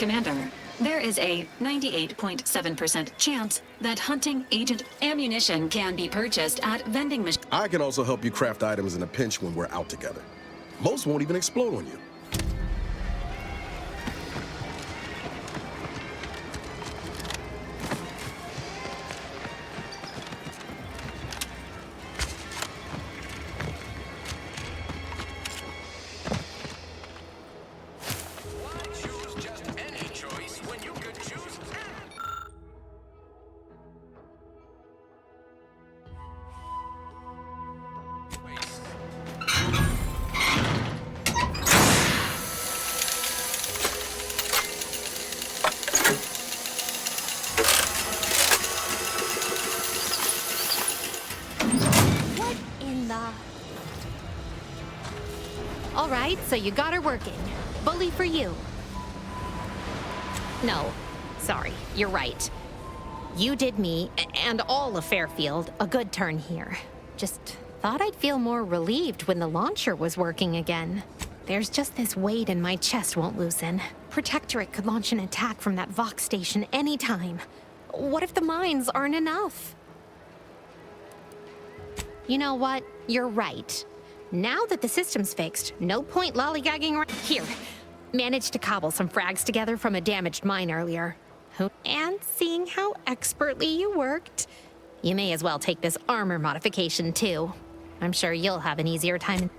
Commander. There is a 98.7% chance that hunting agent ammunition can be purchased at vending machines. I can also help you craft items in a pinch when we're out together. Most won't even explode on you. All right, so you got her working. Bully for you. No, sorry, you're right. You did me, and all of Fairfield, a good turn here. Just thought I'd feel more relieved when the launcher was working again. There's just this weight in my chest won't loosen. Protectorate could launch an attack from that Vox station anytime. What if the mines aren't enough? You know what? You're right. Now that the system's fixed, no point lollygagging around. Here, managed to cobble some frags together from a damaged mine earlier. And seeing how expertly you worked, you may as well take this armor modification too. I'm sure you'll have an easier time.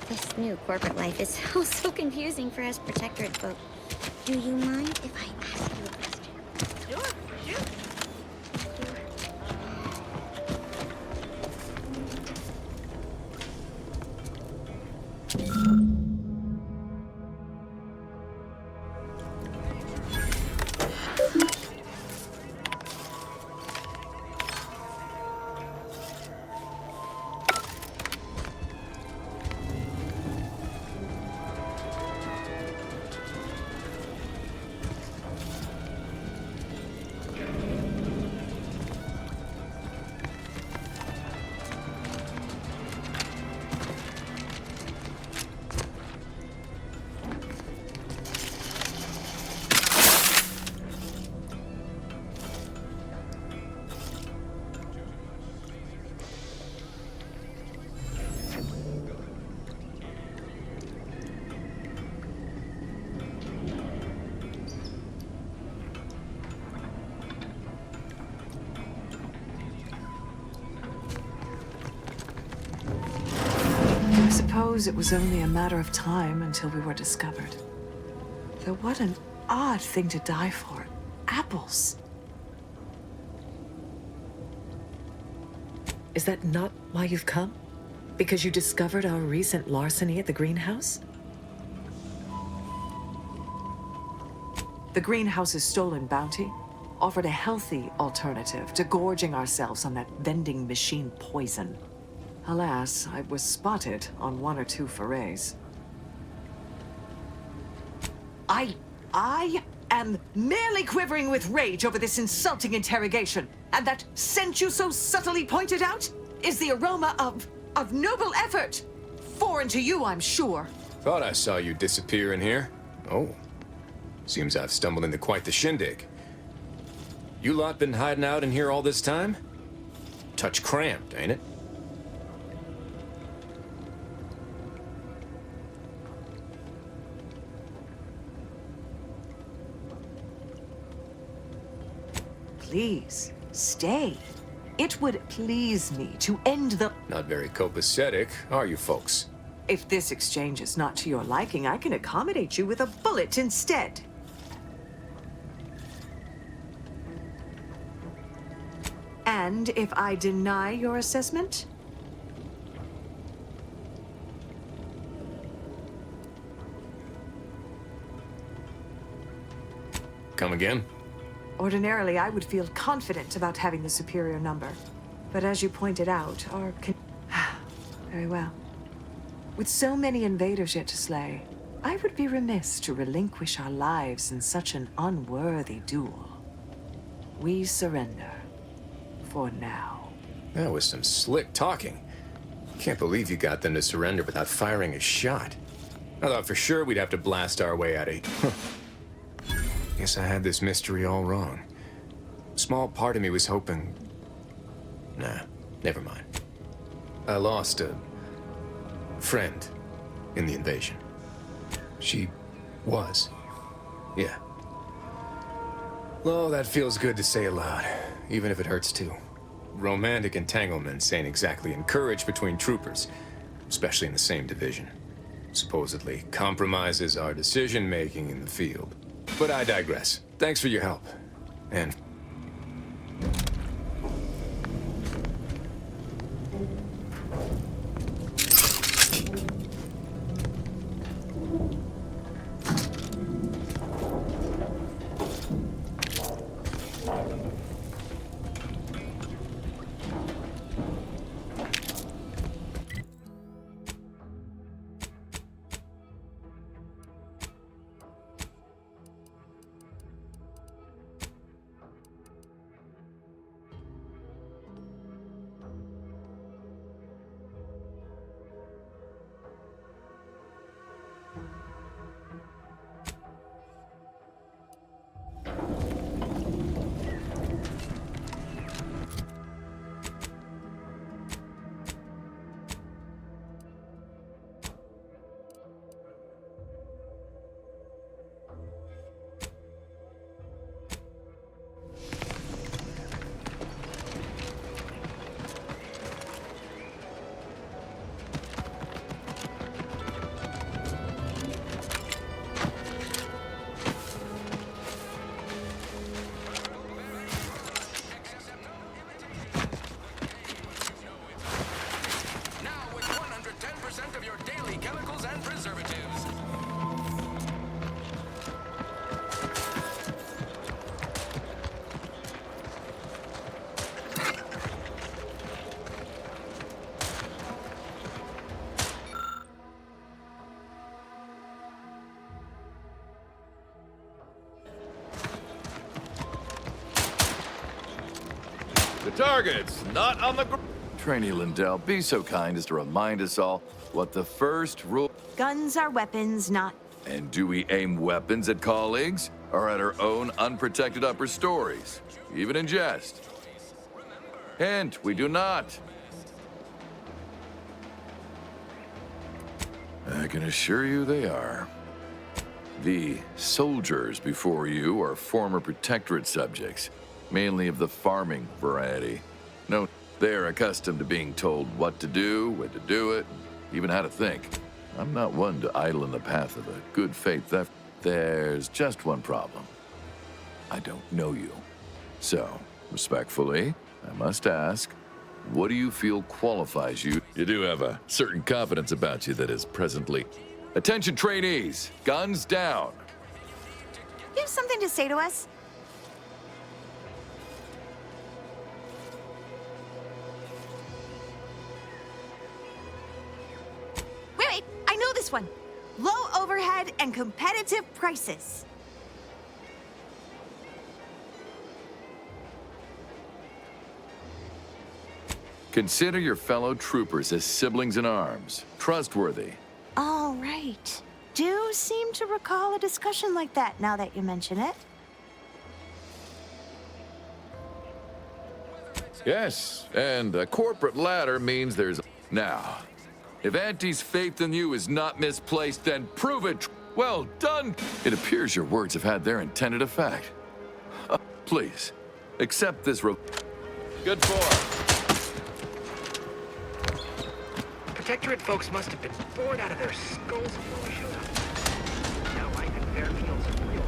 This new corporate life is so confusing for us protectorate folk. Do you mind if I ask you a question? Sure, shoot. I suppose it was only a matter of time until we were discovered. Though what an odd thing to die for. Apples. Is that not why you've come? Because you discovered our recent larceny at the greenhouse? The greenhouse's stolen bounty offered a healthy alternative to gorging ourselves on that vending machine poison. Alas, I was spotted on one or two forays. I am merely quivering with rage over this insulting interrogation. And that scent you so subtly pointed out is the aroma of noble effort. Foreign to you, I'm sure. Thought I saw you disappear in here. Oh, seems I've stumbled into quite the shindig. You lot been hiding out in here all this time? Touch cramped, ain't it? please, stay. It would please me to end the... Not very copacetic, are you folks? If this exchange is not to your liking, I can accommodate you with a bullet instead. And if I deny your assessment? Come again? Ordinarily, I would feel confident about having the superior number. But as you pointed out, our... Very well. With so many invaders yet to slay, I would be remiss to relinquish our lives in such an unworthy duel. We surrender. For now. That was some slick talking. Can't believe you got them to surrender without firing a shot. I thought for sure we'd have to blast our way out of... Guess I had this mystery all wrong. A small part of me was hoping... Nah, never mind. I lost a friend in the invasion. She was. Yeah. Oh, that feels good to say aloud, even if it hurts too. Romantic entanglements ain't exactly encouraged between troopers, especially in the same division. Supposedly compromises our decision-making in the field. But I digress. Thanks for your help. And... The target's not on the Trainee Lindell, be so kind as to remind us all what the first rule... Guns are weapons, not... And do we aim weapons at colleagues or at our own unprotected upper stories, even in jest? Hint, we do not. I can assure you they are. The soldiers before you are former protectorate subjects, mainly of the farming variety. No, they're accustomed to being told what to do, when to do it, even how to think. I'm not one to idle in the path of a good faith theft. There's just one problem. I don't know you. So, respectfully, I must ask, what do you feel qualifies you? You do have a certain confidence about you that is presently... Attention trainees, guns down. You have something to say to us? Wait, I know this one. Low overhead and competitive prices. Consider your fellow troopers as siblings in arms, trustworthy. All right. Do seem to recall a discussion like that now that you mention it. Yes, and a corporate ladder means there's... Now, if Auntie's faith in you is not misplaced, then prove it. Well done. It appears your words have had their intended effect. Please, Accept this Good for. Protectorate folks must have been bored out of their skulls before we showed up. Now life in Fairfield's a real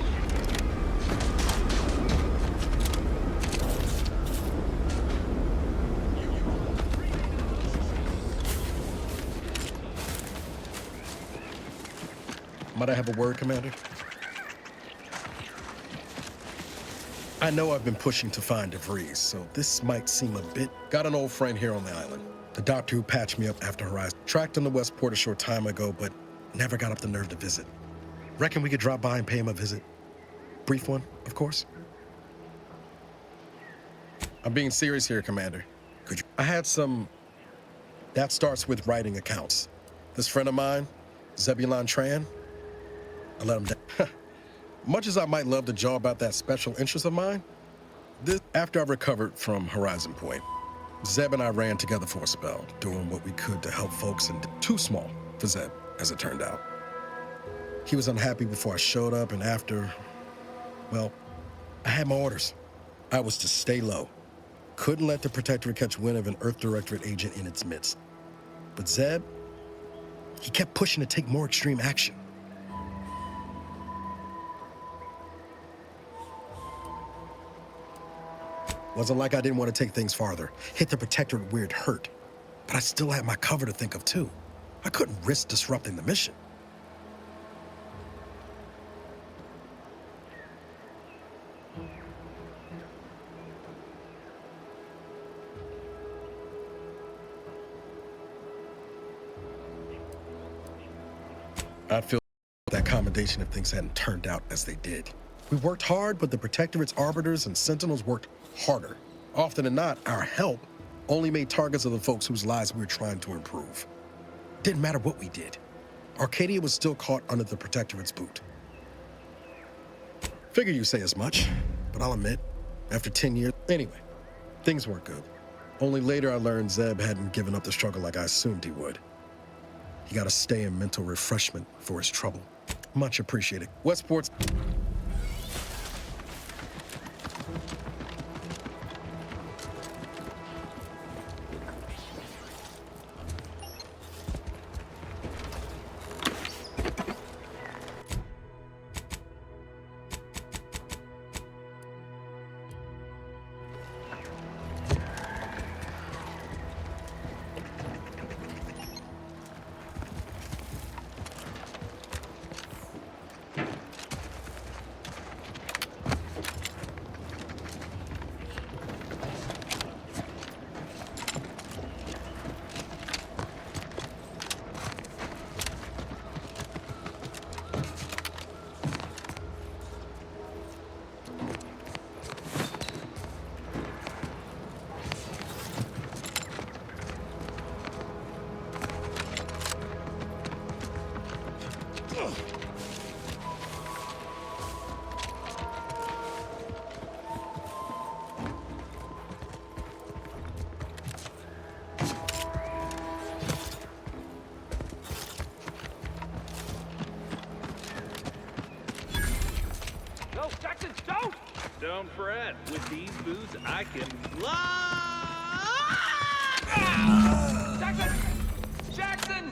Might I have a word, Commander? I know I've been pushing to find DeVries, so this might seem a bit... Got an old friend here on the island. The doctor who patched me up after Horizon. Tracked him to Westport a short time ago, but never got up the nerve to visit. Reckon we could drop by and pay him a visit? Brief one, of course. I'm being serious here, Commander. Could you... I had some... That starts with writing accounts. This friend of mine, Zebulon Tran, I let him down. Much as I might love to jaw about that special interest of mine, after I recovered from Horizon Point, Zeb and I ran together for a spell, doing what we could to help folks, and too small for Zeb, as it turned out. He was unhappy before I showed up, and after, well, I had my orders. I was to stay low. Couldn't let the Protectorate catch wind of an Earth Directorate agent in its midst. But Zeb, he kept pushing to take more extreme action. Wasn't like I didn't want to take things farther, hit the Protectorate where it hurt. But I still had my cover to think of, too. I couldn't risk disrupting the mission. I'd feel that commendation if things hadn't turned out as they did. We worked hard, but the Protectorate's arbiters and sentinels worked harder. Often than not, our help only made targets of the folks whose lives we were trying to improve. Didn't matter what we did. Arcadia was still caught under the Protectorate's boot. Figure you say as much, but I'll admit, after 10 years... Anyway, things weren't good. Only later I learned Zeb hadn't given up the struggle like I assumed he would. He got a stay in mental refreshment for his trouble. Much appreciated. Westport's... Don't fret. With these boots, I can fly! Jackson! Jackson!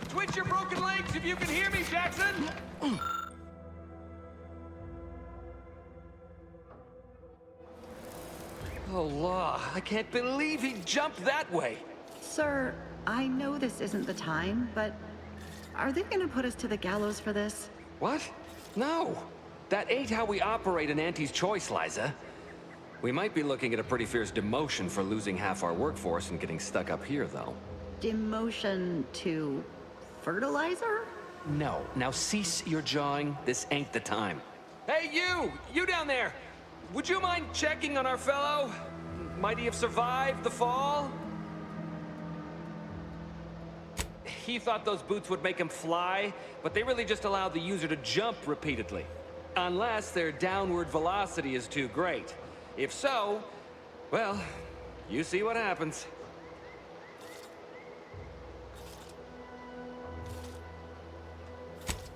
Twitch your broken legs if you can hear me, Jackson! Oh, law. I can't believe he jumped that way. Sir, I know this isn't the time, but are they gonna put us to the gallows for this? What? No. That ain't how we operate in Auntie's Choice, Liza. We might be looking at a pretty fierce demotion for losing half our workforce and getting stuck up here, though. Demotion to fertilizer? No. Now cease your jawing. This ain't the time. Hey, you! You down there! Would you mind checking on our fellow? Might he have survived the fall? He thought those boots would make him fly, but they really just allow the user to jump repeatedly. Unless their downward velocity is too great. If so, well, you see what happens.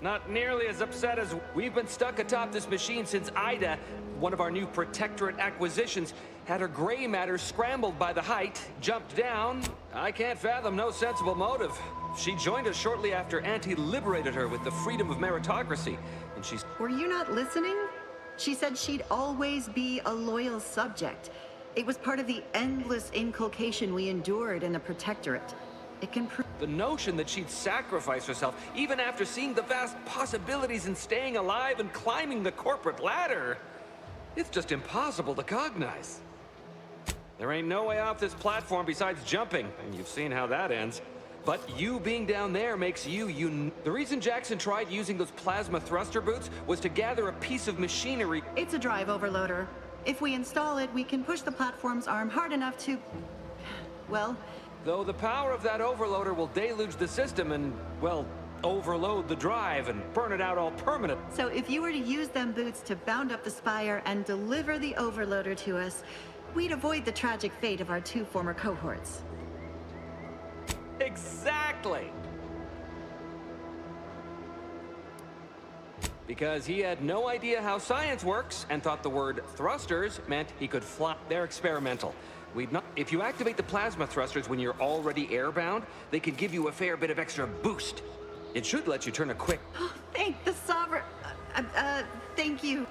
Not nearly as upset as we've been stuck atop this machine since Ida, one of our new protectorate acquisitions, had her gray matter scrambled by the height, jumped down. I can't fathom no sensible motive. She joined us shortly after Auntie liberated her with the freedom of meritocracy, and she's... Were you not listening? She said she'd always be a loyal subject. It was part of the endless inculcation we endured in the protectorate. It can prove... The notion that she'd sacrifice herself, even after seeing the vast possibilities in staying alive and climbing the corporate ladder, it's just impossible to cognize. There ain't no way off this platform besides jumping, and you've seen how that ends. But you being down there makes you The reason Jackson tried using those plasma thruster boots was to gather a piece of machinery. It's a drive overloader. If we install it, we can push the platform's arm hard enough to... well... Though the power of that overloader will deluge the system and, well, overload the drive and burn it out all permanent. So if you were to use them boots to bound up the spire and deliver the overloader to us, we'd avoid the tragic fate of our 2 former cohorts. Exactly! Because he had no idea how science works and thought the word thrusters meant he could fly. They're experimental. If you activate the plasma thrusters when you're already airbound, they could give you a fair bit of extra boost. It should let you turn a quick... Oh, thank the Sovereign... thank you.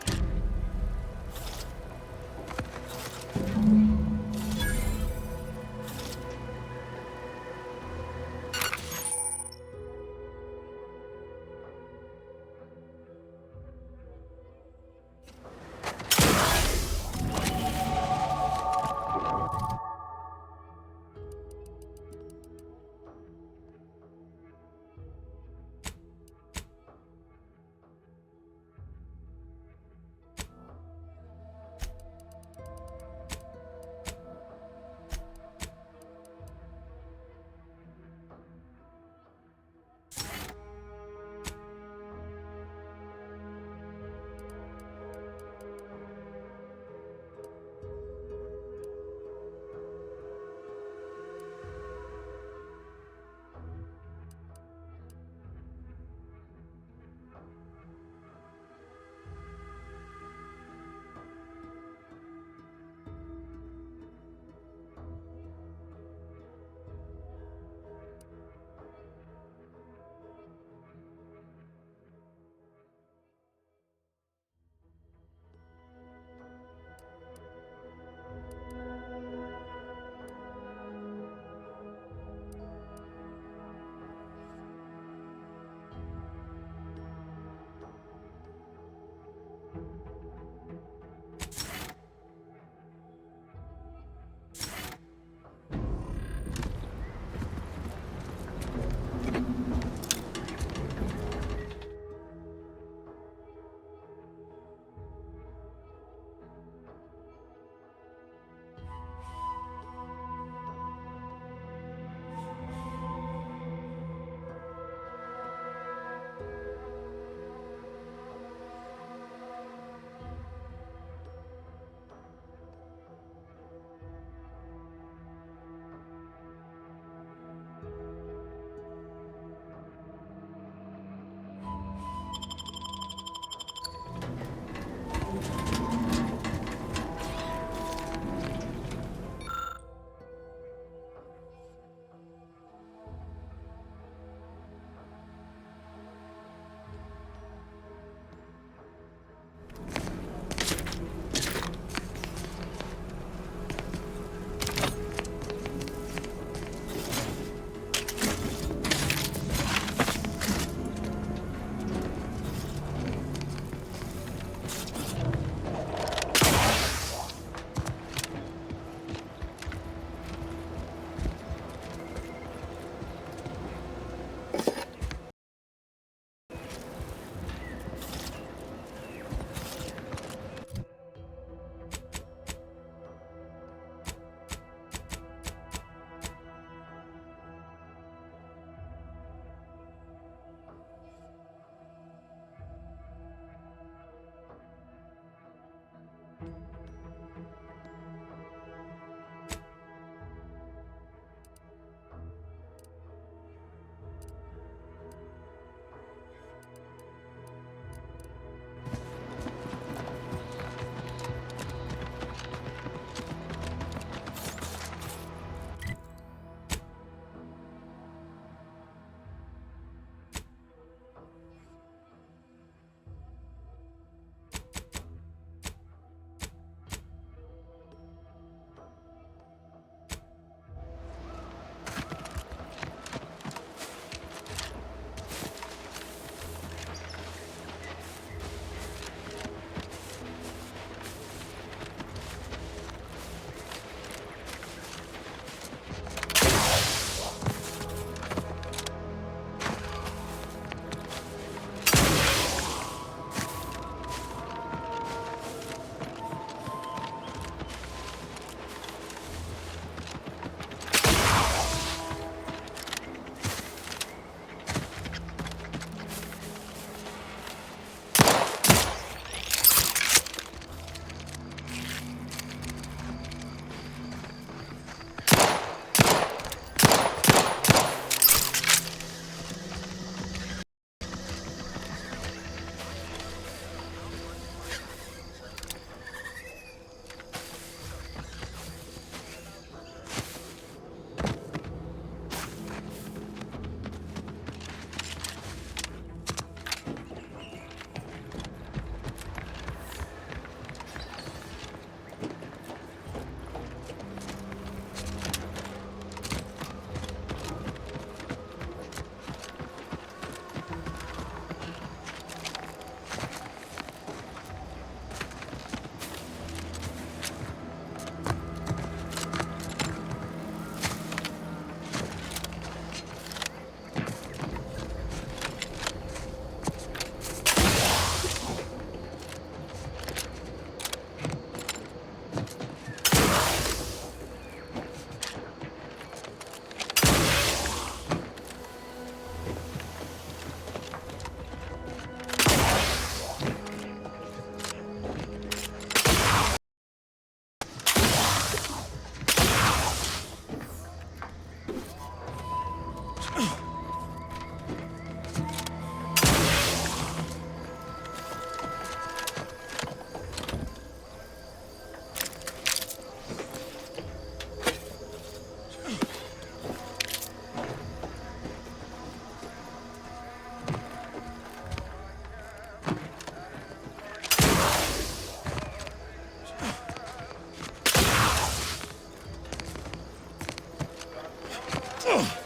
Oh,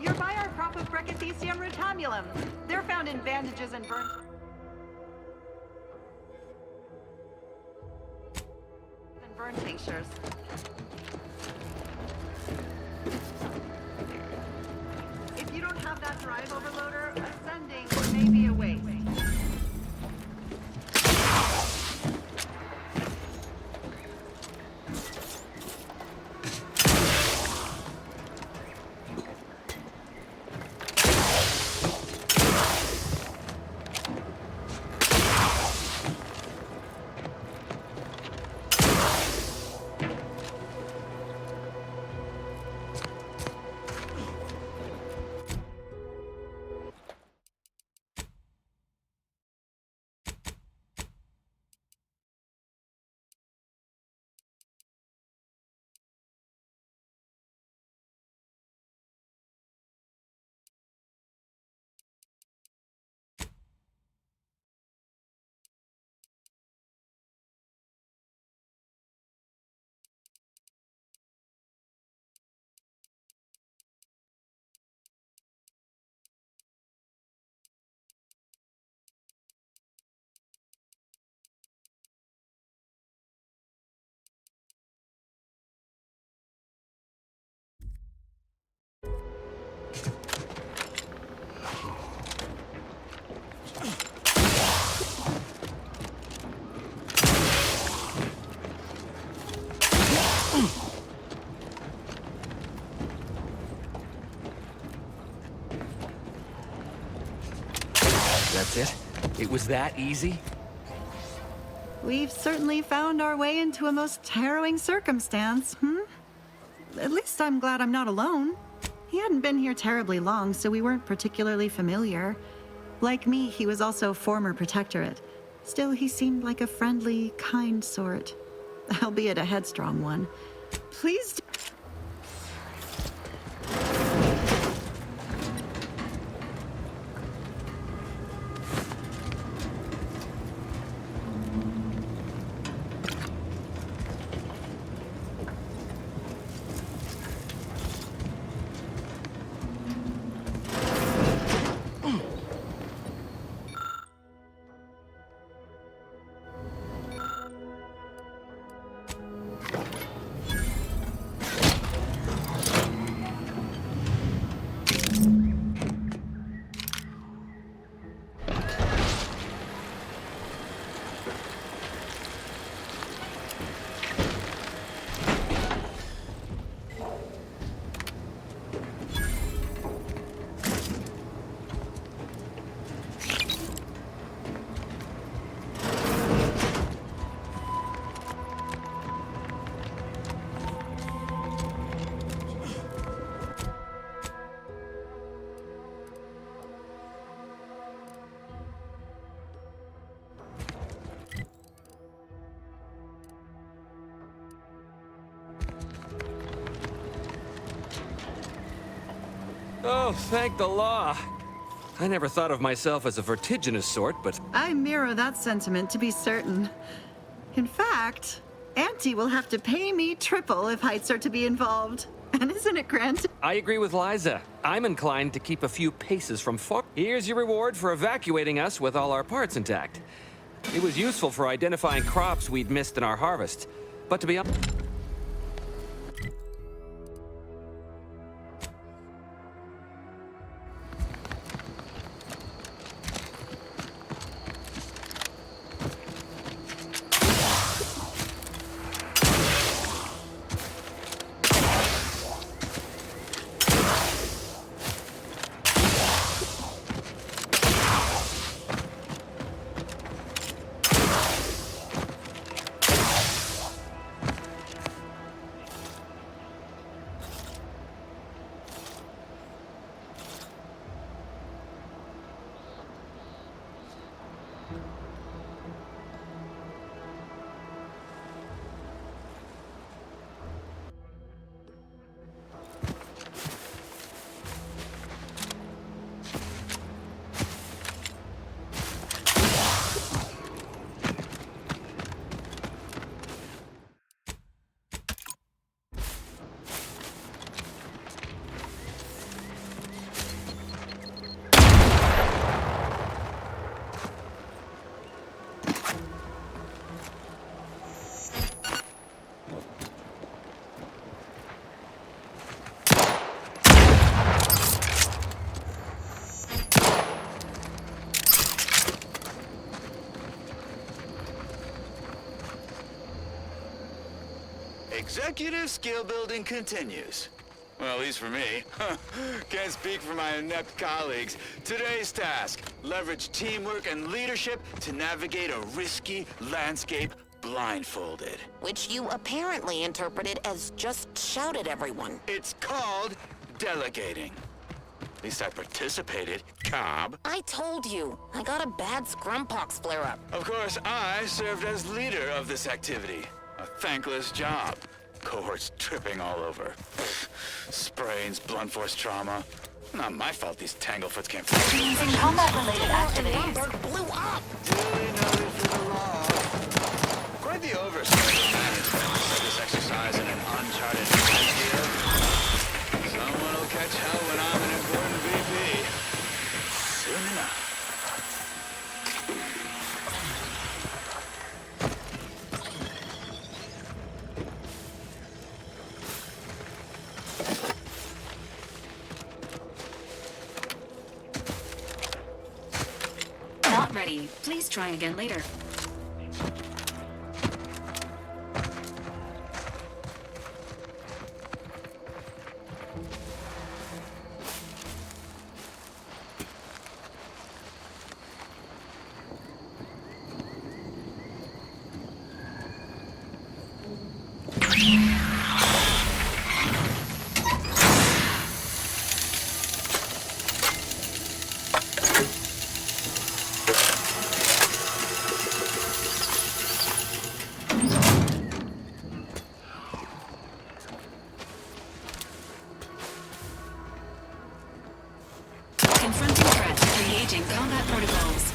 you're by our crop of Brachythecium rotamulum. They're found in bandages and burn tinctures. If you don't have that drive overloader, ascending may be a waste. That's it? It was that easy? We've certainly found our way into a most harrowing circumstance, At least I'm glad I'm not alone. He hadn't been here terribly long, so we weren't particularly familiar. Like me, he was also former protectorate. Still, he seemed like a friendly, kind sort. Albeit a headstrong one. Please do. Oh, thank the law. I never thought of myself as a vertiginous sort, but... I mirror that sentiment, to be certain. In fact, Auntie will have to pay me triple if heights are to be involved. And isn't it grand? I agree with Liza. I'm inclined to keep a few paces from far. Here's your reward for evacuating us with all our parts intact. It was useful for identifying crops we'd missed in our harvest. But to be honest... Executive skill building continues. Well, at least for me. Can't speak for my inept colleagues. Today's task, leverage teamwork and leadership to navigate a risky landscape blindfolded. Which you apparently interpreted as just shout at everyone. It's called delegating. At least I participated, Cobb. I told you, I got a bad scrumpox flare-up. Of course, I served as leader of this activity. A thankless job. Cohorts tripping all over. Sprains, blunt force trauma. Not my fault these tanglefoots can't... Using combat-related activities. Blew up! Duly noted for the law. Quite the oversight of management to set this exercise in an uncharted frontier. Someone will catch hell when I'm an important VP. Soon enough. Not ready. Please try again later. Confronting threats, engaging combat protocols.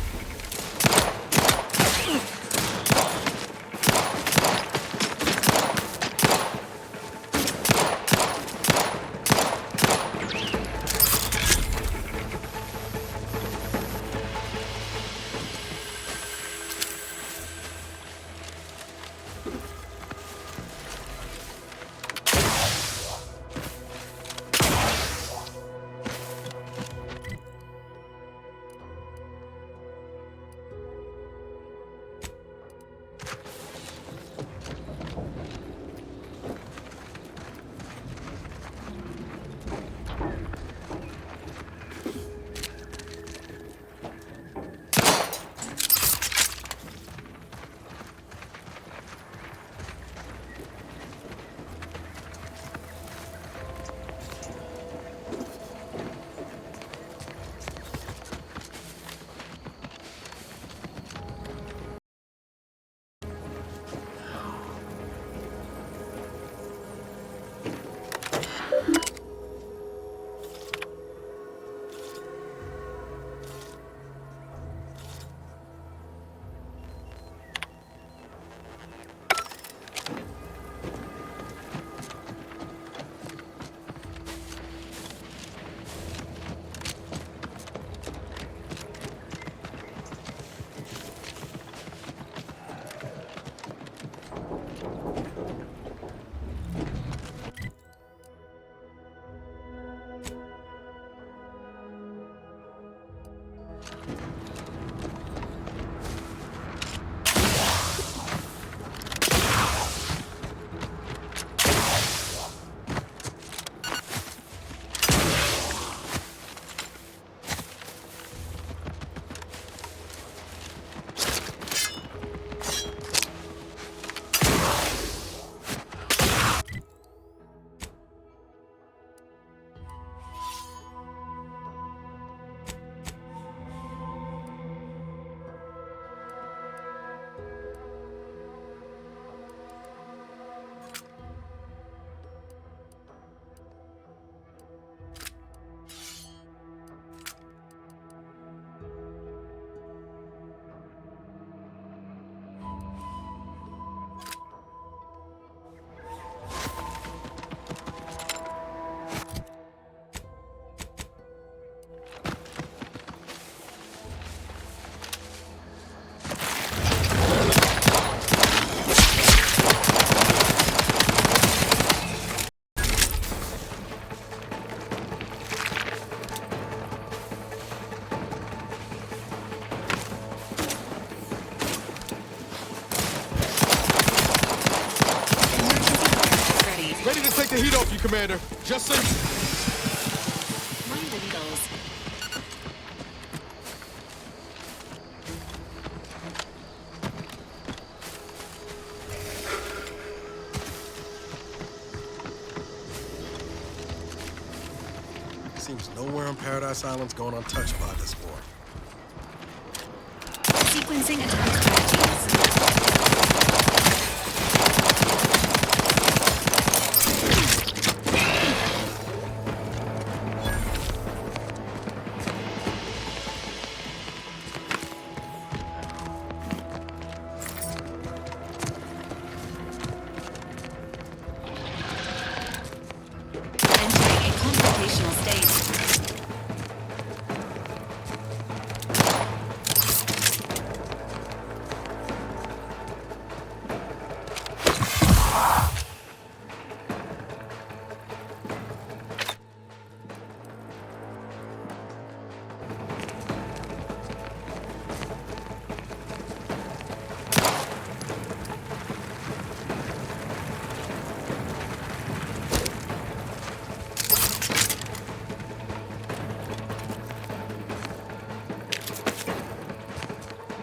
Commander. Just so... Mind the needles. Seems nowhere on Paradise Island's going untouched by this war. Sequencing attack strategies. Entering a computational state.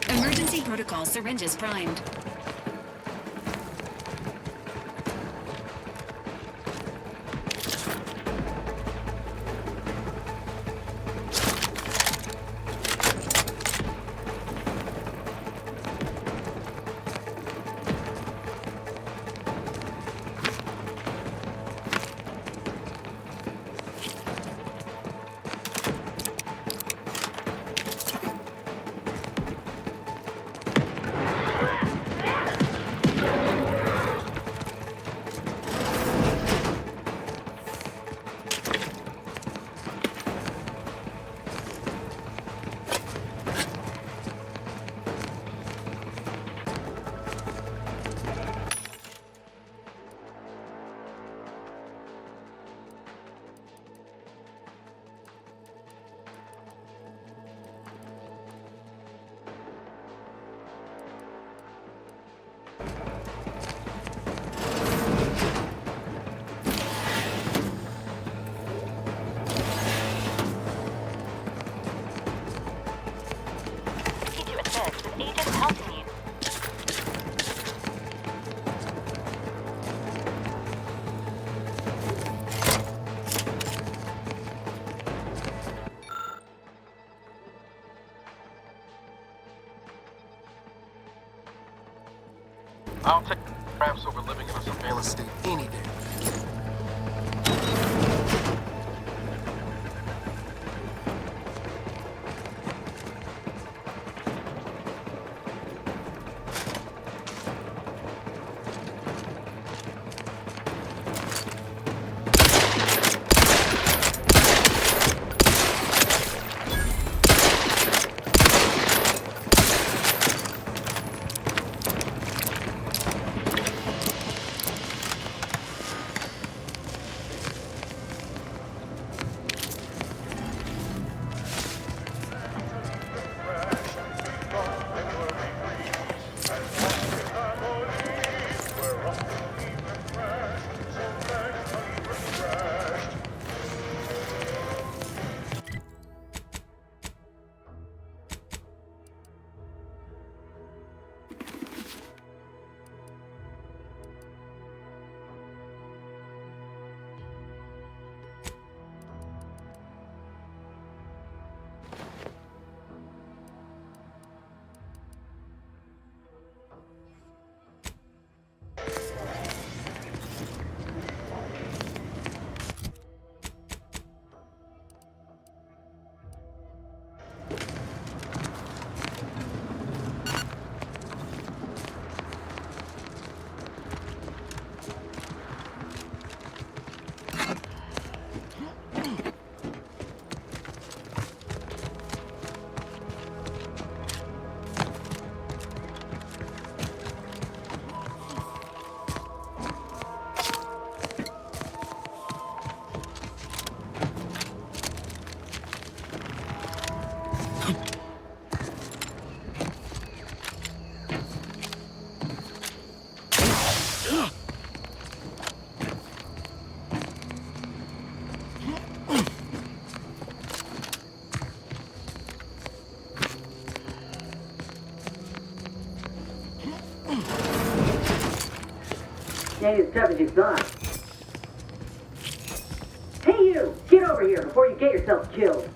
Emergency protocol syringes primed. I'll take perhaps over living in a surveillance state any day. ain't as tough as you thought. Hey you! Get over here before you get yourself killed.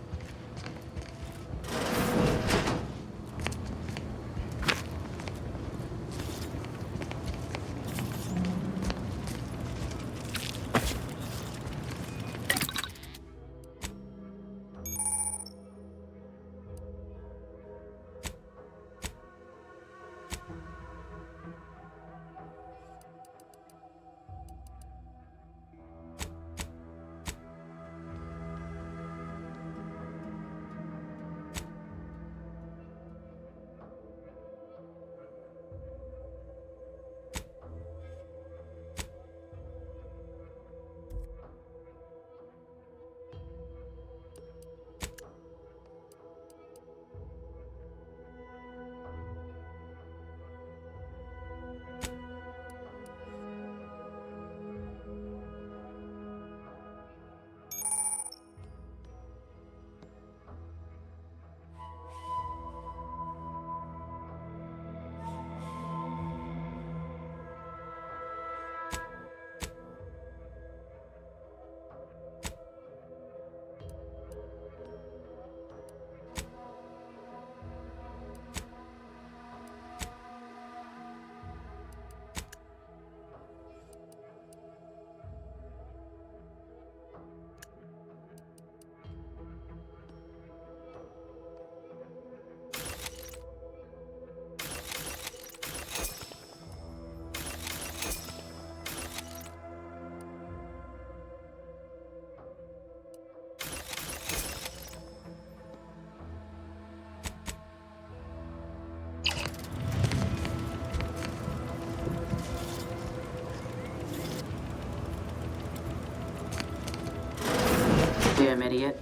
Damn idiot.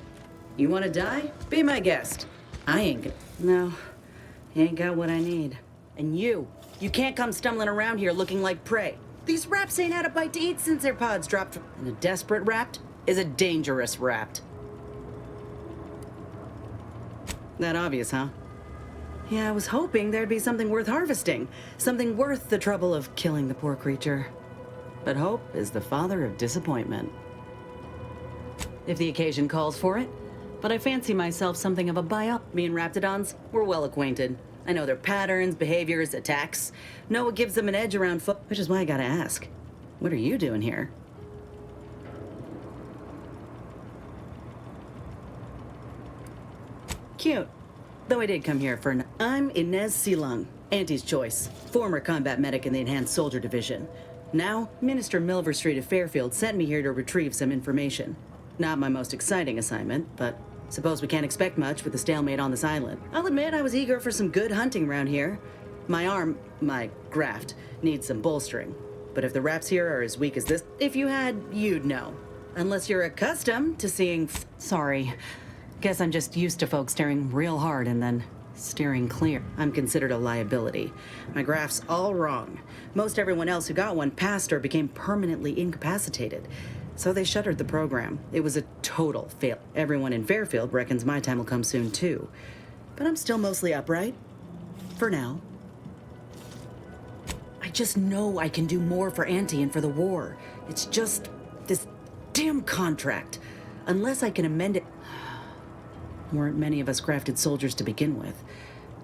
You wanna die? Be my guest. I ain't gonna. No, you ain't got what I need. And you can't come stumbling around here looking like prey. These raps ain't had a bite to eat since their pods dropped. And a desperate rapt is a dangerous rapt. That obvious, huh? Yeah, I was hoping there'd be something worth harvesting. Something worth the trouble of killing the poor creature. But hope is the father of disappointment. If the occasion calls for it. But I fancy myself something of a biop. Me and Raptidons, we're well acquainted. I know their patterns, behaviors, attacks. Know what gives them an edge around foot. Which is why I gotta ask, what are you doing here? Cute. Though I did come here for I'm Inez Silung, Auntie's choice. Former combat medic in the Enhanced Soldier Division. Now, Minister Milver Street of Fairfield sent me here to retrieve some information. Not my most exciting assignment, but suppose we can't expect much with the stalemate on this island. I'll admit I was eager for some good hunting around here. My graft, needs some bolstering. But if the raps here are as weak as this, if you had, you'd know. Unless you're accustomed to seeing Sorry. Guess I'm just used to folks staring real hard and then steering clear. I'm considered a liability. My graft's all wrong. Most everyone else who got one passed or became permanently incapacitated. So they shuttered the program. It was a total fail. Everyone in Fairfield reckons my time will come soon too. But I'm still mostly upright. For now. I just know I can do more for Auntie and for the war. It's just this damn contract. Unless I can amend it. Weren't many of us grafted soldiers to begin with.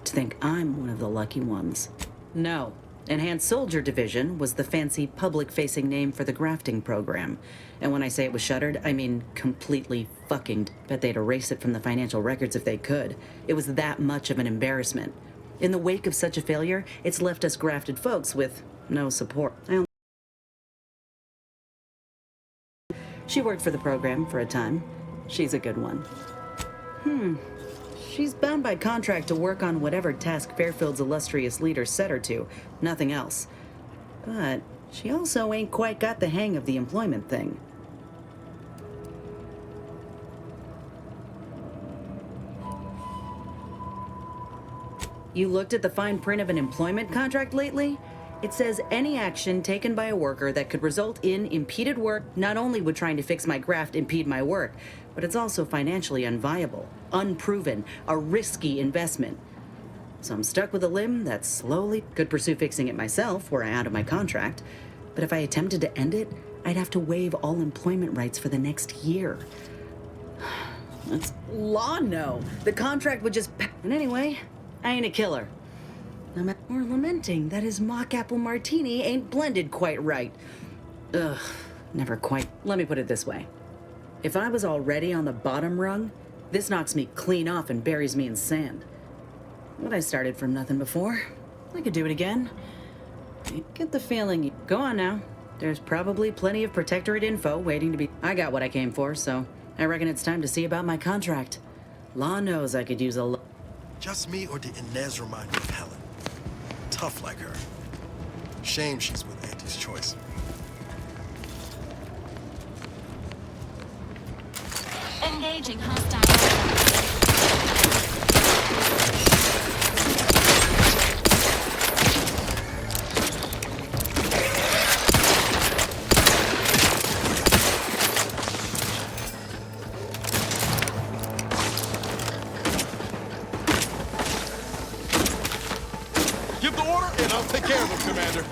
To think I'm one of the lucky ones. No. Enhanced Soldier Division was the fancy public-facing name for the grafting program. And when I say it was shuttered, I mean completely fucking. Bet they'd erase it from the financial records if they could. It was that much of an embarrassment. In the wake of such a failure, it's left us grafted folks with no support. She worked for the program for a time. She's a good one. She's bound by contract to work on whatever task Fairfield's illustrious leader set her to, nothing else. But she also ain't quite got the hang of the employment thing. You looked at the fine print of an employment contract lately? It says any action taken by a worker that could result in impeded work not only would trying to fix my graft impede my work, but it's also financially unviable, unproven, a risky investment. So I'm stuck with a limb that slowly could pursue fixing it myself were I out of my contract. But if I attempted to end it, I'd have to waive all employment rights for the next year. That's law, no. The contract would just... And anyway, I ain't a killer. Or lamenting that his mock apple martini ain't blended quite right. Ugh, never quite. Let me put it this way. If I was already on the bottom rung, this knocks me clean off and buries me in sand. But I started from nothing before. I could do it again. I get the feeling... Go on now. There's probably plenty of Protectorate info waiting to be... I got what I came for, so I reckon it's time to see about my contract. Law knows I could use a... Just me, or did Inez remind you of Helen? Tough like her. Shame she's with Auntie's choice. Engaging hostile. Give the order, and I'll take care of them, Commander.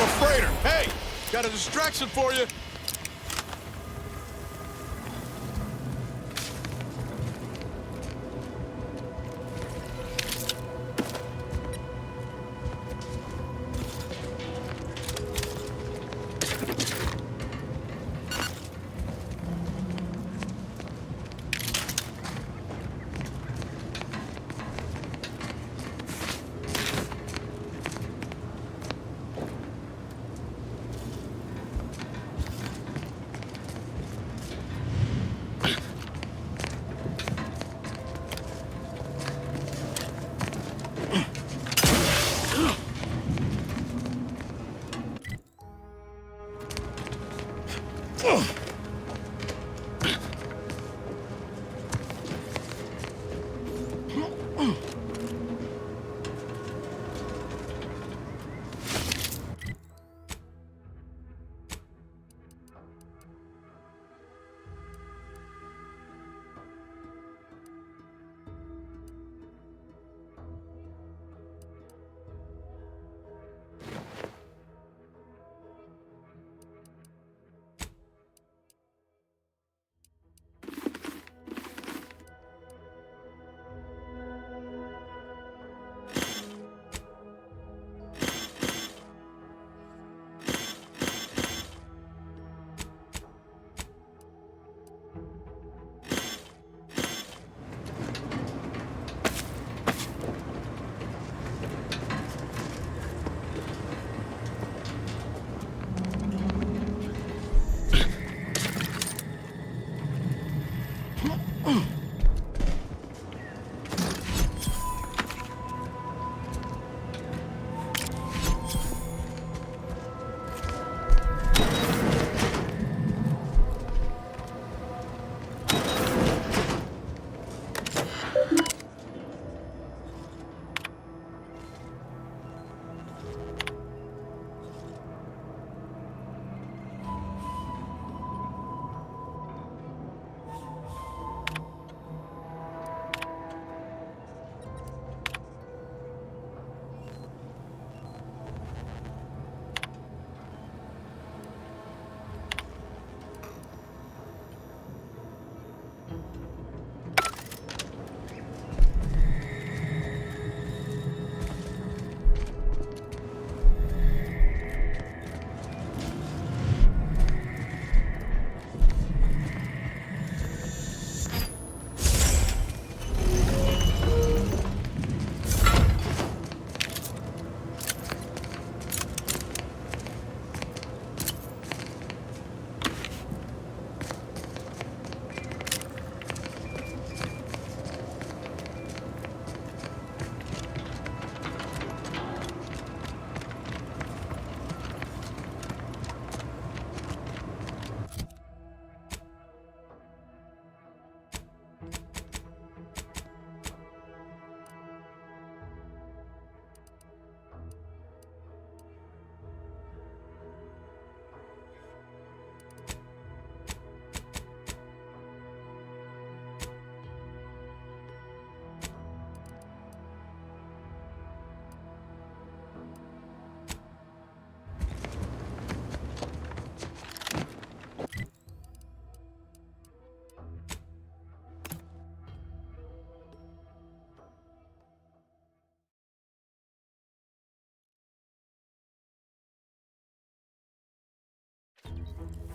a freighter. Hey, got a distraction for you.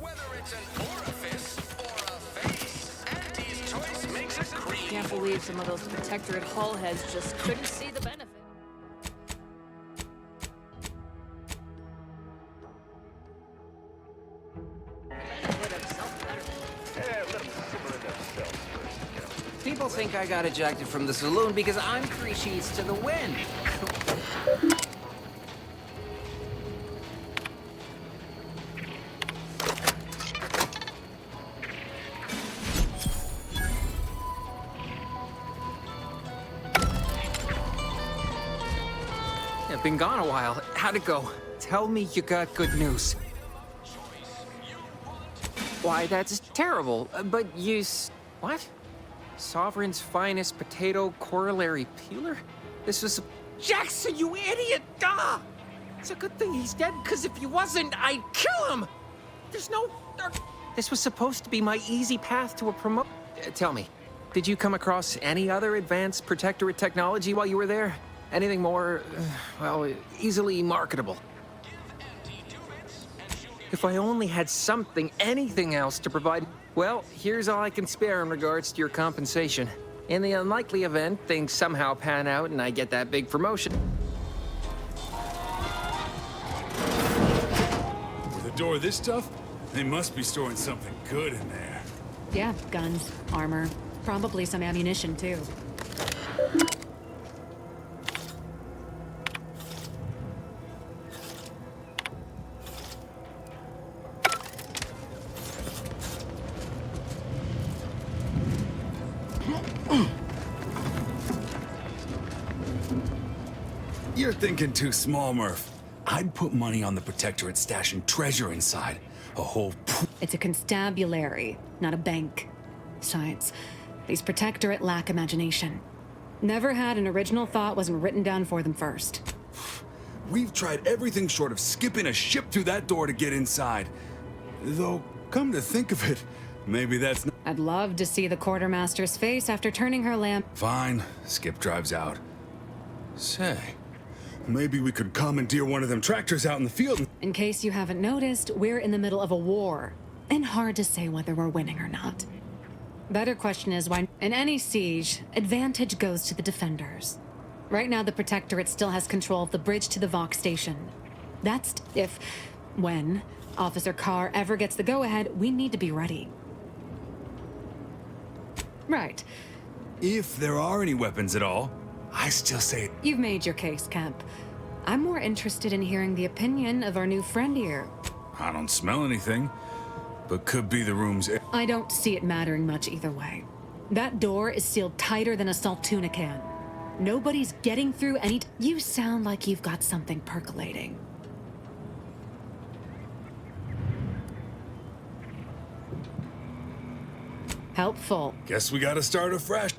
Whether it's an orifice or a face, Auntie's choice makes it cream. Can't believe some of those protectorate hull heads just couldn't see the benefit. People think I got ejected from the saloon because I'm 3 sheets to the wind. I've been gone a while. How'd it go? Tell me you got good news. Why, that's terrible. But what? Sovereign's finest potato corollary peeler? This was Jackson, you idiot! Ah! It's a good thing he's dead, because if he wasn't, I'd kill him! There's no... This was supposed to be my easy path to a tell me, did you come across any other advanced protectorate technology while you were there? Anything more, well, easily marketable? If I only had something, anything else to provide... Well, here's all I can spare in regards to your compensation. In the unlikely event things somehow pan out and I get that big promotion. With a door this tough, they must be storing something good in there. Yeah, guns, armor, probably some ammunition too. You're thinking too small, Murph. I'd put money on the Protectorate stashing treasure inside. A whole... It's a constabulary, not a bank. Besides, these Protectorate lack imagination. Never had an original thought wasn't written down for them first. We've tried everything short of skipping a ship through that door to get inside. Though, come to think of it, maybe that's not... I'd love to see the quartermaster's face after turning her lamp. Fine, Skip drives out. Say, maybe we could commandeer one of them tractors out in the field. In case you haven't noticed, we're in the middle of a war. And hard to say whether we're winning or not. Better question is why, in any siege, advantage goes to the defenders. Right now, the Protectorate still has control of the bridge to the Vox station. That's when Officer Carr ever gets the go-ahead, we need to be ready. Right. If there are any weapons at all, I still say... You've made your case, Kemp. I'm more interested in hearing the opinion of our new friend here. I don't smell anything, but could be the room's... I don't see it mattering much either way. That door is sealed tighter than a salt tuna can. Nobody's getting through any... You sound like you've got something percolating. Helpful. Guess we gotta start afresh.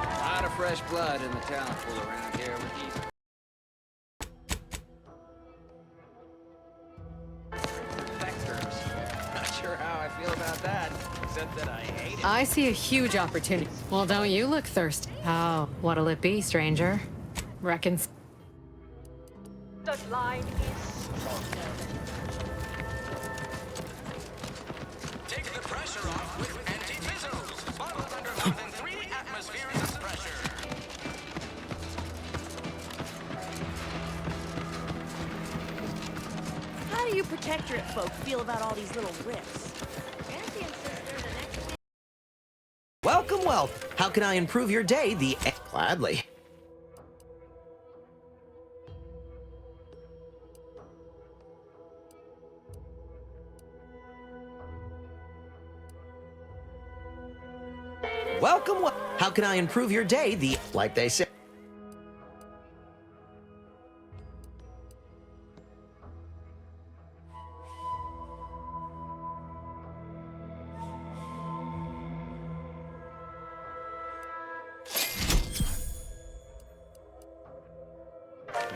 A lot of fresh blood in the talent pool around here with these... Not sure how I feel about that, except that I hate it. I see a huge opportunity. Well, don't you look thirsty? Oh, what'll it be, stranger? Reckons... The line is Take the pressure off with anti-missiles. Bottled under more than 3 atmospheres of pressure. How do you Protectorate folk feel about all these little rifts? Welcome, well. How can I improve your day? Gladly. Welcome, well. How can I improve your day? Like they say.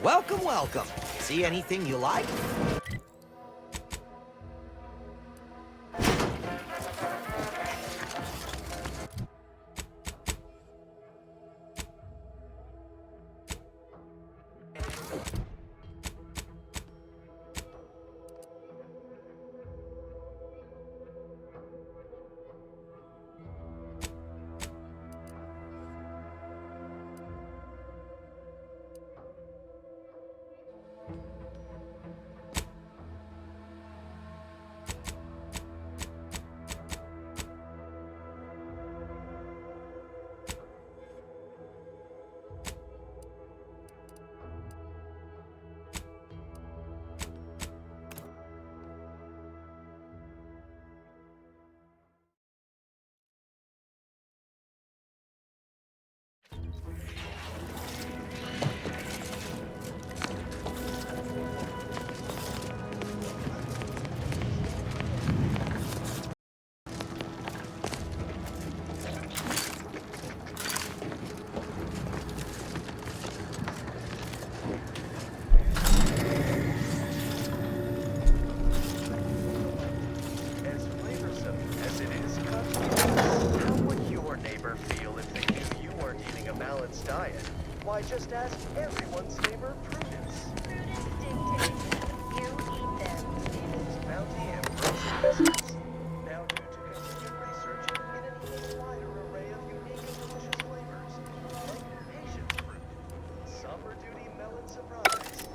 Welcome, welcome. See anything you like? I just asked everyone's neighbor Prudence. Prudence dictates. You eat them. Evil's bounty and frozen biscuits. Now due to continued research in an even wider array of unique and delicious flavors, like patience fruit, summer duty melon surprise,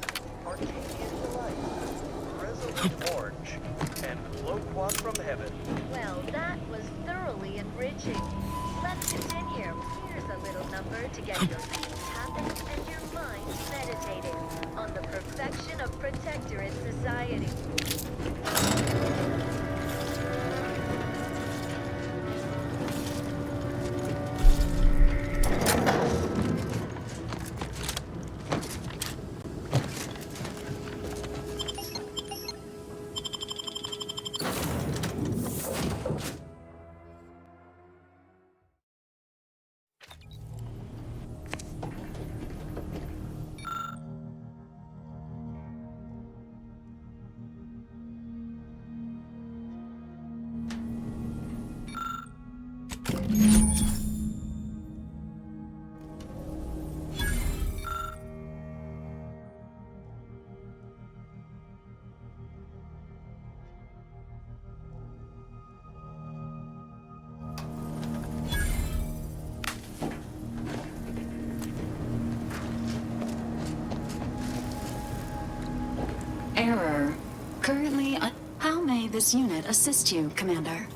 Arcadian delight, resolute orange, and loquat from heaven. Well, that was thoroughly enriching. Let's continue. Here's a little number to get your feet tapping and your mind meditating on the perfection of protectorate society. Error. Currently, how may this unit assist you, Commander?